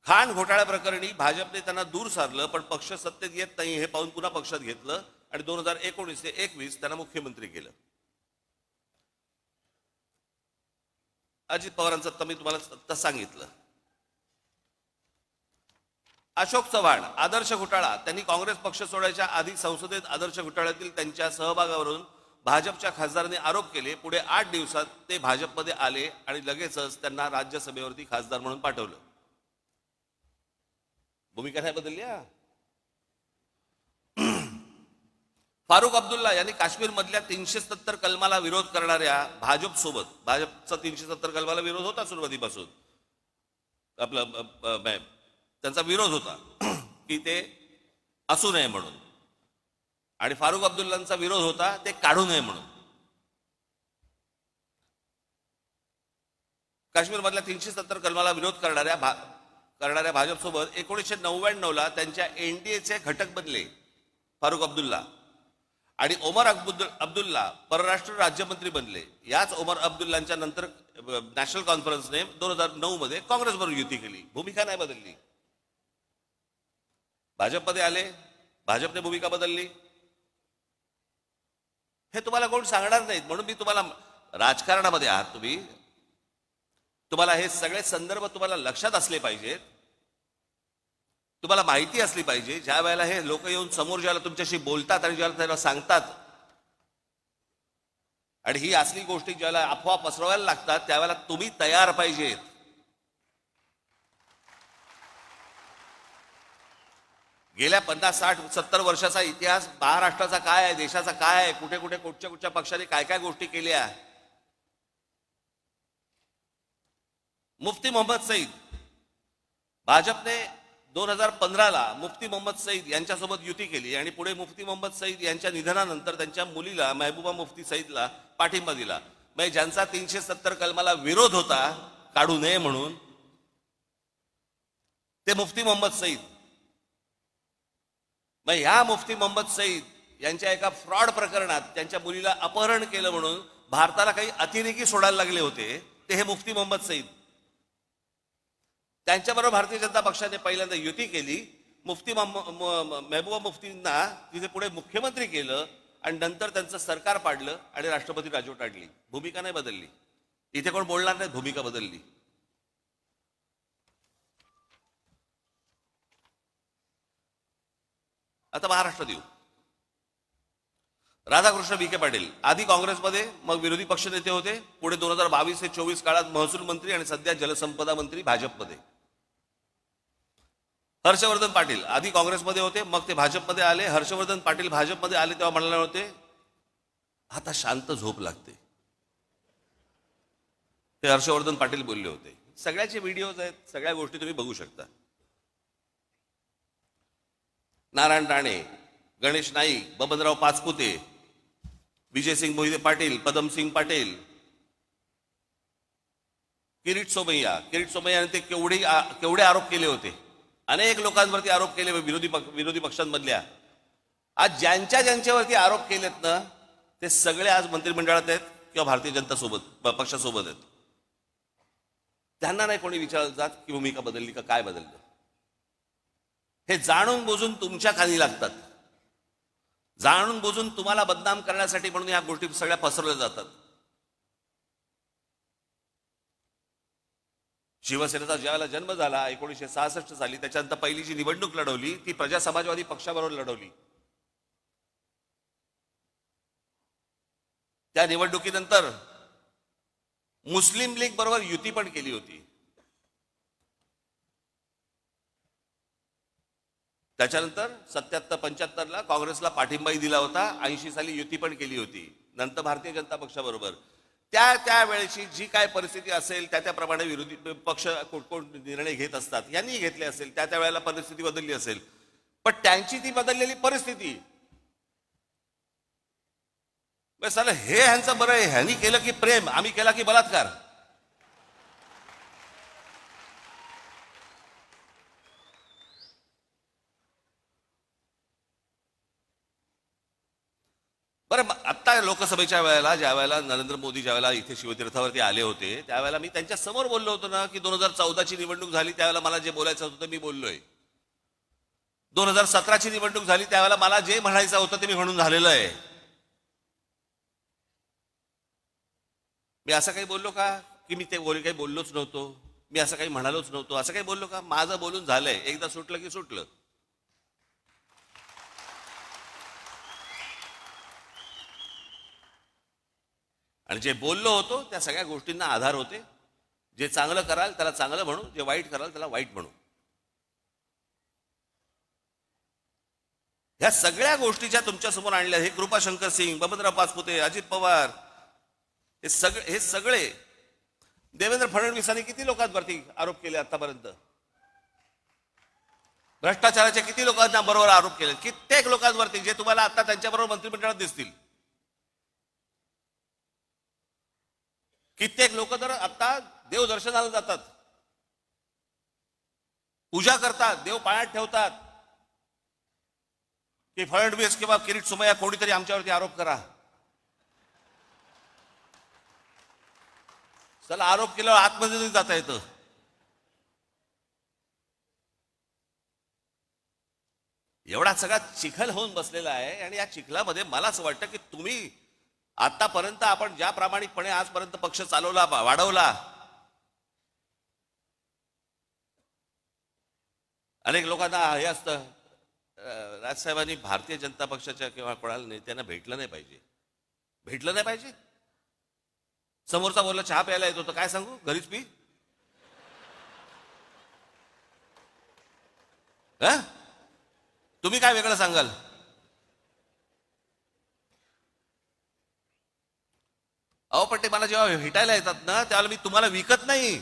खाण घोटाळ्या प्रकरणी भाजपने त्यांना दूर सारलं, पण पक्ष सत्तेत येत नाही हे पाहून पुन्हा पक्षात घेतलं आणि 2019 ते 21 त्यांना मुख्यमंत्री केलं. अजित पवारांचं तर मी तुम्हाला सांगितलं. अशोक चव्हाण, आदर्श घोटाळा. त्यांनी काँग्रेस पक्ष सोडायच्या आधी संसदेत आदर्श घोटाळ्यातील त्यांच्या सहभागावरून भाजपच्या खासदारांनी आरोप केले. पुढे 8 दिवसात ते भाजपमध्ये आले आणि लगेचच त्यांना राज्यसभेवरती खासदार म्हणून पाठवलं. भूमिका नाही बदलली. फारुख अब्दुल्ला यांनी काश्मीर मधल्या 370 कलमाला विरोध करणाऱ्या भाजपसोबत, भाजपचा 370 कलमाला विरोध होता सुरुवातीपासून, त्यांचा विरोध होता की ते असू नये म्हणून, आणि फारुख अब्दुल्लांचा विरोध होता ते काढू नये म्हणून. काश्मीर मधल्या 370 कलमाला विरोध करणाऱ्या भाजपसोबत 1999ला त्यांच्या NDAचे घटक बनले फारुख अब्दुल्ला, आणि ओमर अब्दुल्ला परराष्ट्र राज्यमंत्री बनले. याच ओमर अब्दुल्लांच्या नंतर नॅशनल कॉन्फरन्सने 2009 मध्ये काँग्रेसबरोबर युती केली. भूमिका नाही बदलली. भाजपमध्ये आले, भाजपने भूमिका बदलली. हे तुम्हाला कोण सांगणार नाहीत. म्हणून मी तुम्हाला, राजकारणामध्ये आहात तुम्ही, तुम्हाला हे सगळे संदर्भ तुम्हाला लक्षात असले पाहिजेत, तुम्हाला माहिती असली पाहिजे. ज्या वेळेला हे लोक येऊन समोर ज्याला तुमच्याशी बोलतात आणि ज्याला त्याला सांगतात, आणि ही असली गोष्टी ज्याला अफवा पसरवायला लागतात, त्यावेळेला तुम्ही तयार पाहिजेत. गेल्या 50, 60, 70 वर्षाचा इतिहास महाराष्ट्राचा काय आहे, देशाचा काय आहे, कुठे कुठे कुठच्या पक्षाने काय काय गोष्टी केल्या. मुफ्ती मोहम्मद सईद, भाजपने 2015ला मुफ्ती मोहम्मद सईद यांच्यासोबत युती केली आणि पुढे मुफ्ती मोहम्मद सईद यांच्या निधनानंतर त्यांच्या मुलीला महबूबा मुफ्ती सईदला पाठिंबा दिला. म्हणजे ज्यांचा 370 कलमाला विरोध होता काढू नये म्हणून, ते मुफ्ती मोहम्मद सईद. मग ह्या मुफ्ती मोहम्मद सईद यांच्या एका फ्रॉड प्रकरणात त्यांच्या मुलीला अपहरण केलं म्हणून भारताला काही अतिरेकी सोडायला लागले होते, ते हे मुफ्ती मोहम्मद सईद. त्यांच्याबरोबर भारतीय जनता पक्षाने पहिल्यांदा युती केली. मुफ्ती महबूबा मुफ्तींना तिथे पुढे मुख्यमंत्री केलं आणि नंतर त्यांचं सरकार पाडलं आणि राष्ट्रपती राजवट आणली. भूमिका नाही बदलली. इथे कोण बोलणार नाही भूमिका बदलली. आता महाराष्ट्र देऊ. राधाकृष्ण विखे पाटील, आधी काँग्रेसमध्ये, मग विरोधी पक्षनेते होते. पुढे 2022 ते 24 काळात महसूल मंत्री आणि सध्या जलसंपदा मंत्री भाजपमध्ये. हर्षवर्धन पाटील, आधी काँग्रेसमध्ये होते, मग ते भाजपमध्ये आले. हर्षवर्धन पाटील भाजपमध्ये आले तेव्हा म्हणाले होते आता शांत झोप लागते. ते हर्षवर्धन पाटील बोलले होते. सगळ्याचे व्हिडिओज आहेत, सगळ्या गोष्टी तुम्ही बघू शकता. नारायण राणे, गणेश नाईक, बबनराव पाचपुते, विजयसिंग मोहिते पाटील, पदमसिंग पाटील, किरीट सोमय्या ते केवढे आरोप केले होते. अनेक लोकांवरती आरोप केले विरोधी पक्षांमधल्या. आज ज्यांच्यावरती आरोप केलेत ना, ते सगळे आज मंत्रिमंडळात आहेत किंवा भारतीय जनता पक्षासोबत आहेत. त्यांना नाही कोणी विचारलं जात की भूमिका बदलली का, काय बदललं. हे जाणून बुजून तुमच्या खाली लागतात. जाणून बुजून तुम्हाला बदनाम करण्यासाठी म्हणून ह्या गोष्टी सगळ्या पसरवल्या जातात. शिवसेनेचा ज्यावेळेला जन्म झाला 1966 साली, त्याच्यानंतर पहिली जी निवडणूक लढवली ती प्रजा समाजवादी पक्षाबरोबर लढवली. त्या निवडणुकीनंतर मुस्लिम लीग बरोबर युती पण केली होती. त्याच्यानंतर 77-75ला काँग्रेसला पाठिंबाही दिला होता. 80 साली युती पण केली होती. नंतर भारतीय जनता पक्षाबरोबर त्या वेळेची जी काय परिस्थिती असेल त्याप्रमाणे विरोधी पक्ष कोण निर्णय घेत असतात, यांनी घेतले असेल, त्या वेळेला परिस्थिती बदलली असेल. पण त्यांची ती बदललेली परिस्थिती साला हे ह्यांचं बरं आहे, ह्यांनी केलं की प्रेम, आम्ही केला की बलात्कार. बरं, आता लोकसभेच्या वेळेला ज्या वेळेला नरेंद्र मोदी ज्या वेळेला इथे शिवतीर्थावरती आले होते, त्यावेळेला मी त्यांच्या समोर बोललो होतो ना की 2014ची निवडणूक झाली त्यावेळेला मला जे बोलायचं होतं ते मी बोललोय. 2017ची निवडणूक झाली त्यावेळेला मला जे म्हणायचं होतं ते मी म्हणून झालेलं आहे. मी असं काही बोललो का की मी ते काही बोललोच नव्हतो, मी असं काही म्हणालोच नव्हतो, असं काही बोललो का? माझं बोलून झालंय, एकदा सुटलं की सुटलं. आणि जे बोललो होतो त्या सगळ्या गोष्टींना आधार होते. जे चांगलं कराल त्याला चांगलं म्हणू, जे वाईट कराल त्याला वाईट म्हणू. ह्या सगळ्या गोष्टीच्या तुमच्या समोर आणल्या. हे कृपाशंकर सिंग, बबनराव पाचपुते, अजित पवार, हे सगळे देवेंद्र फडणवीसांनी किती लोकांवरती आरोप केले आतापर्यंत? भ्रष्टाचाराचे किती लोकांना बरोबर आरोप केले? कित्येक लोकांवरती जे तुम्हाला आता त्यांच्याबरोबर मंत्रिमंडळात दिसतील. कित्येक लोक तर आता देवदर्शनाला जातात, पूजा करतात, देव पायात ठेवतात की फडणवीस किंवा किरीट सोमय्या कोणीतरी आमच्यावरती आरोप करा. चला, आरोप केल्यावर आतमध्ये जाता येतं. एवढा सगळा चिखल होऊन बसलेला आहे. आणि या चिखलामध्ये मला असं वाटतं की तुम्ही आतापर्यंत आपण ज्या प्रामाणिकपणे आजपर्यंत पक्ष चालवला, वाढवला, अनेक लोकांना हे असतं राजसाहेबांनी भारतीय जनता पक्षाच्या किंवा कोणाला नेत्यांना भेटलं नाही पाहिजे. समोरचा बोलला चहा प्यायला येतो तर काय सांगू, घरीच पी. तुम्ही काय वेगळं सांगाल? अहो, पण ते मला जेव्हा भेटायला येतात ना त्यावेळेला मी तुम्हाला विकत नाही.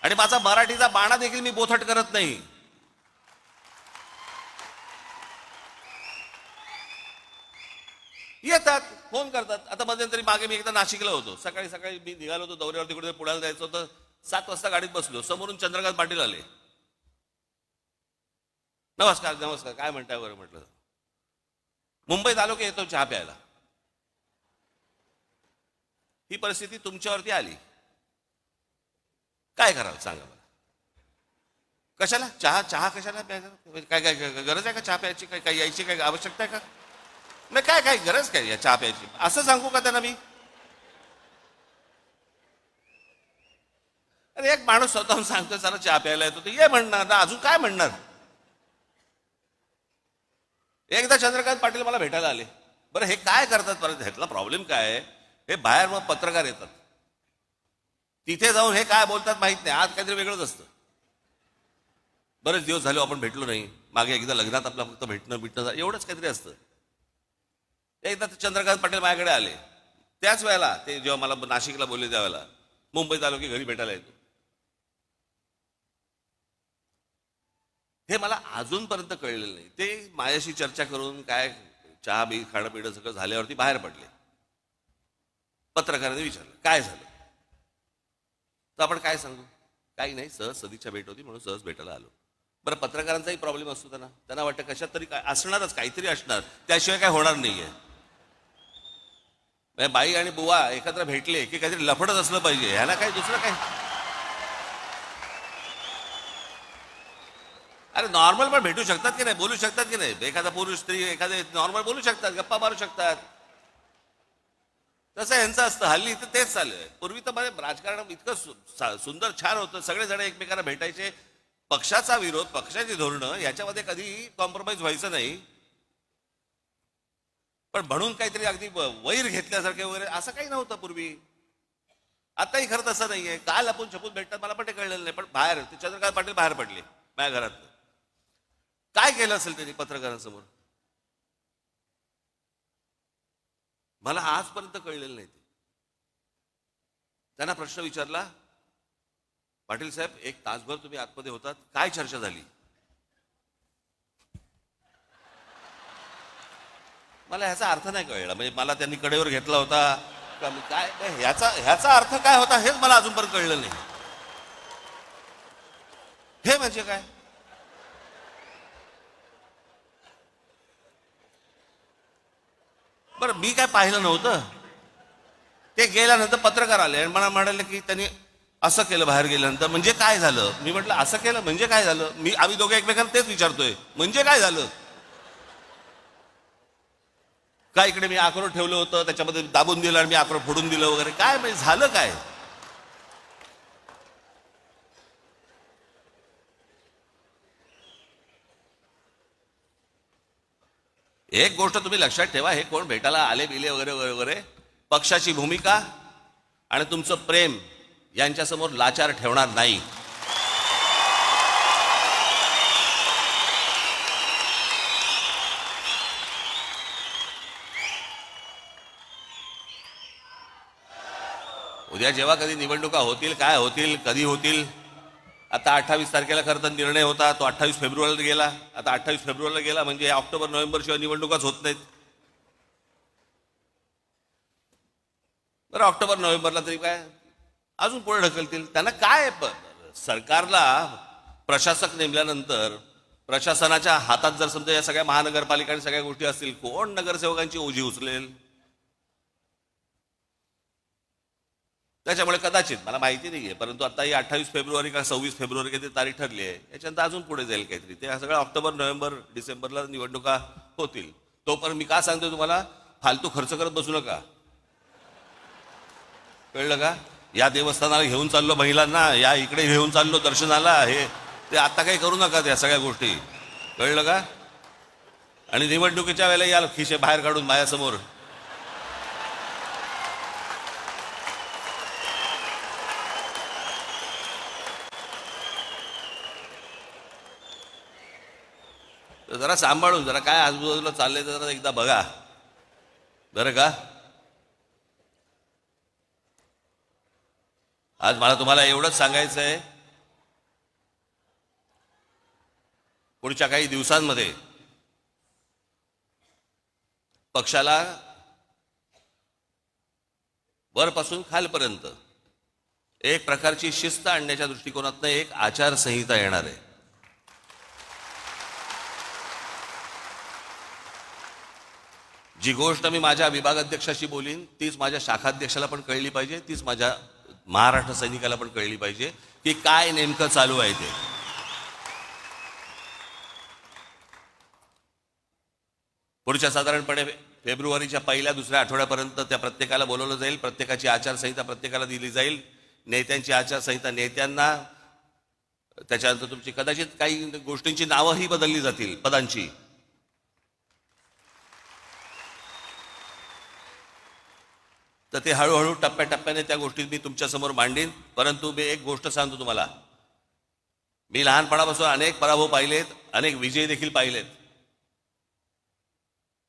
आणि माझा मराठीचा बाणा देखील मी बोथट करत नाही. येतात, फोन करतात. आता मध्यंतरी मागे मी एकदा नाशिकला होतो. सकाळी मी निघालो होतो दौऱ्यावरती, कुठे पुण्याला जायचं होतं. 7 वाजता गाडीत बसलो, समोरून चंद्रकांत पाटील आले. नमस्कार, काय म्हणताय बरं म्हटलं. मुंबईत आलो की येतो चहा प्यायला. ही परिस्थिती तुमच्यावरती आली, काय कराल सांगा बरं? कशाला चहा कशाला प्यायचा? काय गरज आहे का चहा प्यायची? काय यायची काय आवश्यकता आहे का? नाही, काय गरज काय या चहा प्यायची असं सांगू का त्यांना मी? अरे, एक माणूस स्वतःहून सांगतो चला चहा प्यायला येतो तर ये म्हणणार ना, अजून काय म्हणणार? एकदा चंद्रकांत पाटील मला भेटायला आले. बरं, हे काय करतात परत? ह्यातला प्रॉब्लेम काय आहे? हे बाहेर मग पत्रकार येतात, तिथे जाऊन हे काय बोलतात माहित नाही. आज काहीतरी वेगळंच असतं. बरेच दिवस झाले आपण भेटलो नाही, मागे एकदा लग्नात आपला फक्त भेटणं एवढंच काहीतरी असतं. एकदा चंद्रकांत पाटील माझ्याकडे आले. त्याच वेळेला ते जेव्हा मला नाशिकला बोलले त्यावेळेला मुंबईत आलो की घरी भेटायला येतो. हे मला अजूनपर्यंत कळलेलं नाही. ते माझ्याशी चर्चा करून काय चहा बी खाणं पिणं सगळं झाल्यावरती बाहेर पडले. पत्रकारांनी विचारलं काय झालं, तर आपण काय सांगू? काही नाही, सहज सदिच्छा भेट होती म्हणून सहज भेटायला आलो. बरं, पत्रकारांचाही प्रॉब्लेम असतो त्यांना वाटतं कशात तरी काय असणारच, काहीतरी असणार, त्याशिवाय काय होणार नाहीये. बाई आणि बुवा एकत्र भेटले की काहीतरी लफडच असलं पाहिजे, ह्याला काय दुसरं काय? अरे नॉर्मल पण भेटू शकतात की नाही, बोलू शकतात की नाही, एखादा पुरुष स्त्री एखादे नॉर्मल बोलू शकतात, गप्पा मारू शकतात. तसं यांचं असतं. हल्ली इथं तेच चालू आहे. पूर्वी तर मध्ये राजकारण इतकं सुंदर छान होतं, सगळेजण एकमेकांना भेटायचे. पक्षाचा विरोध, पक्षाची धोरणं याच्यामध्ये कधी कॉम्प्रोमाइज व्हायचं नाही. पण म्हणून काहीतरी अगदी वैर घेतल्यासारखे वगैरे असं काही नव्हतं पूर्वी. आताही खरं तसं नाहीये. काल आपण छपून भेटतात, मला पण ते कळलेलं नाही. पण बाहेर ते चंद्रकांत पाटील बाहेर पडले माझ्या घरात. काय केलं असेल त्यांनी पत्रकारांसमोर, मला आजपर्यंत कळलेलं नाही. त्यांना प्रश्न विचारला, पाटील साहेब 1 तासभर तुम्ही आतमध्ये होतात, काय चर्चा झाली? मला ह्याचा अर्थ नाही कळला. म्हणजे मला त्यांनी कडेवर घेतला होता का काय, ह्याचा अर्थ काय होता हेच मला अजूनपर्यंत कळलं नाही. हे म्हणजे काय? बरं, मी काय पाहिलं नव्हतं. ते गेल्यानंतर पत्रकार आले आणि मला म्हणाले की त्यांनी असं केलं बाहेर गेल्यानंतर. म्हणजे काय झालं? मी म्हटलं असं केलं म्हणजे काय झालं? आम्ही दोघे एकमेकांना तेच विचारतोय, म्हणजे काय झालं? काय इकडे मी अक्रोड ठेवलं होतं, त्याच्यामध्ये दाबून दिलं आणि मी अक्रोड फोडून दिलं वगैरे, काय म्हणजे झालं काय? एक गोष्ट तुम्ही लक्षात ठेवा, हे कोण भेटायला आले बिले वगैरे वगैरे वगैरे, पक्षाची भूमिका आणि तुमचं प्रेम यांच्यासमोर लाचार ठेवणार नाही. उद्या जेव्हा कधी निवडणुका होतील, काय होतील, कधी होतील, आता 28 तारखेला खरं तर निर्णय होता, तो 28 फेब्रुवारीला गेला. आता 28 फेब्रुवारीला गेला म्हणजे ऑक्टोबर नोव्हेंबर शिवाय निवडणुकाच होत नाहीत. बरं, ऑक्टोबर नोव्हेंबरला तरी काय अजून पुढे ढकलतील. त्यांना काय, सरकारला प्रशासक नेमल्यानंतर प्रशासनाच्या हातात जर समजा या सगळ्या महानगरपालिका आणि सगळ्या गोष्टी असतील, कोण नगरसेवकांची ओझी उचलेल? त्याच्यामुळे कदाचित, मला माहिती नाहीये, परंतु आता ही 28 फेब्रुवारी का 26 फेब्रुवारी काहीतरी तारीख ठरली आहे, याच्यानंतर अजून पुढे जाईल काहीतरी. ते सगळं ऑक्टोबर नोव्हेंबर डिसेंबरला निवडणुका होतील. तोपर्यंत मी का सांगतो तुम्हाला, फालतू खर्च करत बसू नका. कळलं का? या देवस्थानाला घेऊन चाललो महिलांना, या इकडे घेऊन चाललो दर्शनाला, हे ते आता काही करू नका त्या सगळ्या गोष्टी. कळलं का? आणि निवडणुकीच्या वेळेला या खिशे बाहेर काढून माझ्यासमोर जरा सांभाळून, जरा काय आजूबाजूला चाललंय तर जरा एकदा बघा बरं का. आज मला तुम्हाला एवढंच सांगायचं आहे, पुढच्या काही दिवसांमध्ये पक्षाला वरपासून खालपर्यंत एक प्रकारची शिस्त आणण्याच्या दृष्टिकोनातनं एक आचारसंहिता येणार आहे. जी गोष्ट मी माझ्या विभागाध्यक्षाशी बोलीन तीच माझ्या शाखाध्यक्षाला पण कळली पाहिजे, तीच माझ्या महाराष्ट्र सैनिकाला पण कळली पाहिजे की काय नेमकं चालू आहे ते. पुढच्या साधारणपणे फेब्रुवारीच्या 1-2 आठवड्यापर्यंत त्या प्रत्येकाला बोलवलं जाईल. प्रत्येकाची आचारसंहिता प्रत्येकाला दिली जाईल. नेत्यांची आचारसंहिता नेत्यांना, त्याच्यानंतर तुमची कदाचित काही गोष्टींची नावंही बदलली जातील, पदांची. तर ते हळूहळू टप्प्याटप्प्याने त्या गोष्टी मी तुमच्यासमोर मांडीन. परंतु मी एक गोष्ट सांगतो तुम्हाला, मी लहानपणापासून अनेक पराभव पाहिलेत, अनेक विजय देखील पाहिलेत.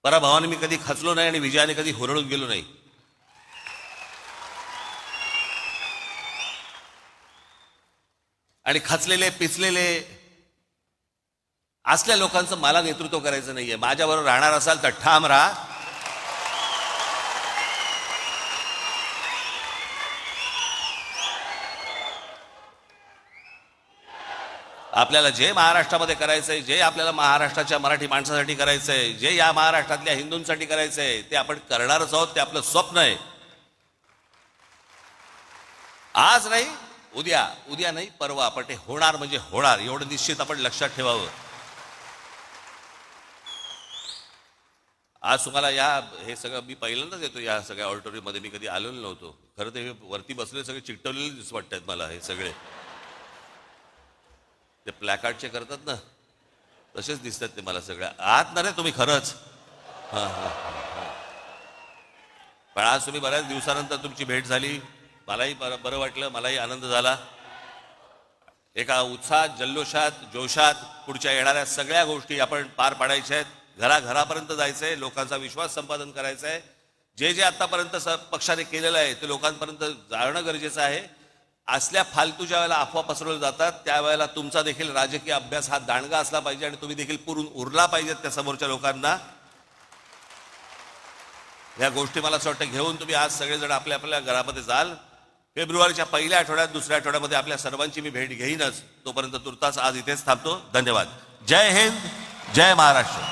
पराभवाने मी कधी खचलो नाही आणि विजयाने कधी हुरळून गेलो नाही. आणि खचलेले पिचलेले असल्या लोकांचं मला नेतृत्व करायचं नाहीये. माझ्याबरोबर राहणार असाल तर ठाम राहा. आपल्याला जे महाराष्ट्रामध्ये करायचंय, जे आपल्याला महाराष्ट्राच्या मराठी माणसासाठी करायचंय, जे या महाराष्ट्रातल्या हिंदूंसाठी करायचंय, ते आपण करणारच आहोत. ते आपलं स्वप्न आहे. आज नाही उद्या उद्या नाही परवा, पण ते होणार म्हणजे होणार एवढं निश्चित आपण लक्षात ठेवावं. आज तुम्हाला हे सगळं मी पहिल्यांदाच येतो या सगळ्या ऑडिटोरियममध्ये. मी कधी आलेलो नव्हतो. खरं तर हे वरती बसले सगळे चिकटवलेले दिसत वाटतात मला. हे सगळे ते प्लॅकार्डचे करतात ना, तसेच दिसतात ते मला सगळ्या. आहात ना रे तुम्ही खरंच. हां हां. पण आज तुम्ही बऱ्याच दिवसानंतर तुमची भेट झाली. मलाही बरं वाटलं, मलाही आनंद झाला. एका उत्साहात, जल्लोषात, जोशात पुढच्या येणाऱ्या सगळ्या गोष्टी आपण पार पाडायच्या आहेत. घराघरापर्यंत जायचं आहे, लोकांचा विश्वास संपादन करायचा आहे. जे जे आतापर्यंत पक्षाने केलेलं आहे ते लोकांपर्यंत जाणं गरजेचं आहे. असल्या फालतू ज्या वेळेला अफवा पसरवल्या जातात त्यावेळेला तुमचा देखील राजकीय अभ्यास हा दांडगा असला पाहिजे आणि तुम्ही देखील पुरून उरला पाहिजेत त्या समोरच्या लोकांना. या गोष्टी मला असं वाटतं घेऊन तुम्ही आज सगळेजण आपल्या आपल्या घरामध्ये जाल. फेब्रुवारीच्या पहिल्या आठवड्यात, दुसऱ्या आठवड्यामध्ये आपल्या सर्वांची मी भेट घेईनच. तोपर्यंत तुर्तास आज इथेच थांबतो. धन्यवाद. जय हिंद, जय महाराष्ट्र.